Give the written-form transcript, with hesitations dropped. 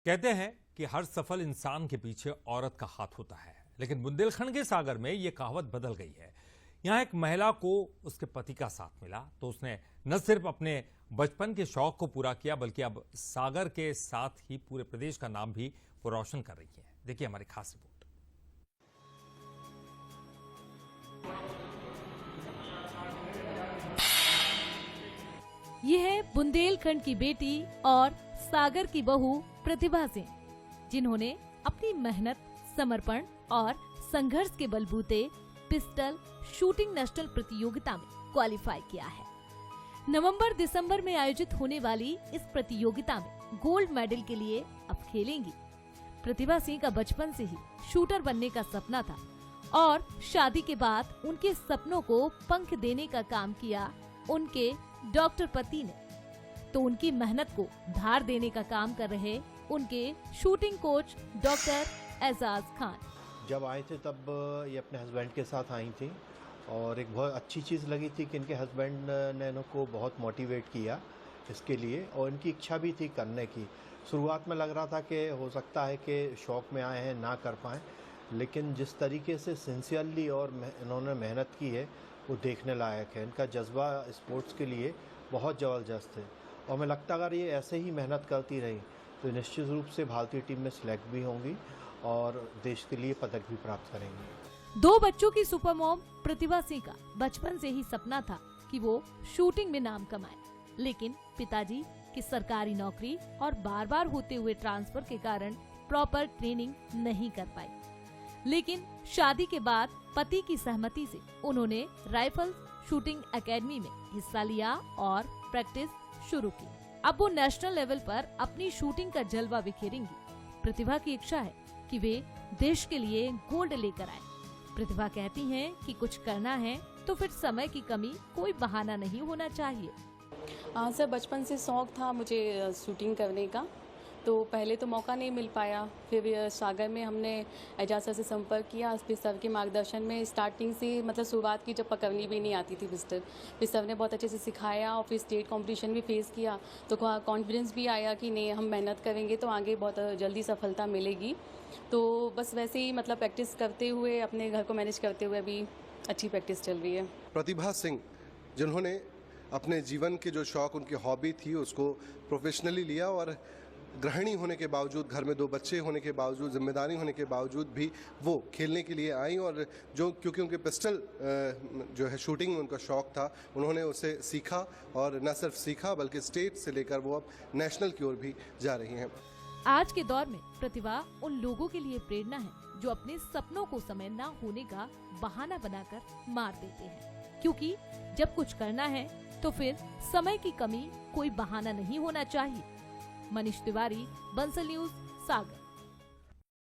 कहते हैं कि हर सफल इंसान के पीछे औरत का हाथ होता है, लेकिन बुंदेलखंड के सागर में ये कहावत बदल गई है। यहाँ एक महिला को उसके पति का साथ मिला तो उसने न सिर्फ अपने बचपन के शौक को पूरा किया, बल्कि अब सागर के साथ ही पूरे प्रदेश का नाम भी वो रोशन कर रही है। देखिए हमारी खास रिपोर्ट। ये है बुंदेलखंड की बेटी और सागर की बहू प्रतिभा सिंह, जिन्होंने अपनी मेहनत, समर्पण और संघर्ष के बलबूते पिस्टल शूटिंग नेशनल प्रतियोगिता में क्वालिफाई किया है। नवंबर-दिसंबर में आयोजित होने वाली इस प्रतियोगिता में गोल्ड मेडल के लिए अब खेलेंगी। प्रतिभा सिंह का बचपन से ही शूटर बनने का सपना था और शादी के बाद उनके सपनों को पंख देने का काम किया उनके डॉक्टर पति ने। तो उनकी मेहनत को धार देने का काम कर रहे उनके shooting coach doctor Ejaz Khan. जब आए थे तब ये अपने हस्बैंड के साथ आई थी और एक बहुत अच्छी चीज़ लगी थी कि इनके हस्बैंड ने इनको बहुत मोटिवेट किया इसके लिए और इनकी इच्छा भी थी करने की। शुरुआत में लग रहा था कि हो सकता है कि शौक़ में आए हैं ना कर पाएँ, लेकिन जिस तरीके से सिंसियरली और इन्होंने मेहनत की है वो देखने लायक है। इनका जज्बा स्पोर्ट्स के लिए बहुत ज़बरदस्त है और मैं लगता अगर ये ऐसे ही मेहनत करती रही तो निश्चित रूप से भारतीय टीम में सिलेक्ट भी होंगी और देश के लिए पदक भी प्राप्त करेंगी। 2 बच्चों की सुपर मॉम प्रतिभा सिंह का बचपन से ही सपना था कि वो शूटिंग में नाम कमाए, लेकिन पिताजी की सरकारी नौकरी और बार बार होते हुए ट्रांसफर के कारण प्रॉपर ट्रेनिंग नहीं कर पाई। लेकिन शादी के बाद पति की सहमति से उन्होंने राइफल शूटिंग एकेडमी में हिस्सा लिया और प्रैक्टिस शुरू की। अब वो नेशनल लेवल पर अपनी शूटिंग का जलवा बिखेरेंगी। प्रतिभा की इच्छा है कि वे देश के लिए गोल्ड लेकर आए। प्रतिभा कहती हैं कि कुछ करना है तो फिर समय की कमी कोई बहाना नहीं होना चाहिए। सर, बचपन से शौक़ था मुझे शूटिंग करने का, तो पहले तो मौका नहीं मिल पाया। फिर सागर में हमने एजाज सर से संपर्क किया। फिर सर के मार्गदर्शन में स्टार्टिंग से मतलब शुरुआत की, जब पकड़नी भी नहीं आती थी पिस्टल, फिर सर ने बहुत अच्छे से सिखाया और फिर स्टेट कंपटीशन भी फेस किया तो कॉन्फिडेंस भी आया कि नहीं, हम मेहनत करेंगे तो आगे बहुत जल्दी सफलता मिलेगी। तो बस वैसे ही मतलब प्रैक्टिस करते हुए अपने घर को मैनेज करते हुए अभी अच्छी प्रैक्टिस चल रही है। प्रतिभा सिंह जिन्होंने अपने जीवन के जो शौक़, उनकी हॉबी थी, उसको प्रोफेशनली लिया और गृहिणी होने के बावजूद, घर में 2 बच्चे होने के बावजूद, जिम्मेदारी होने के बावजूद भी वो खेलने के लिए आई और जो क्योंकि उनके पिस्टल जो है शूटिंग में उनका शौक़ था, उन्होंने उसे सीखा और न सिर्फ सीखा बल्कि स्टेट से लेकर वो अब नेशनल की ओर भी जा रही हैं। आज के दौर में प्रतिभा उन लोगों के लिए प्रेरणा है जो अपने सपनों को समय न होने का बहाना बनाकर मार देते हैं, क्योंकि जब कुछ करना है तो फिर समय की कमी कोई बहाना नहीं होना चाहिए। मनीष तिवारी, बंसल न्यूज, सागर।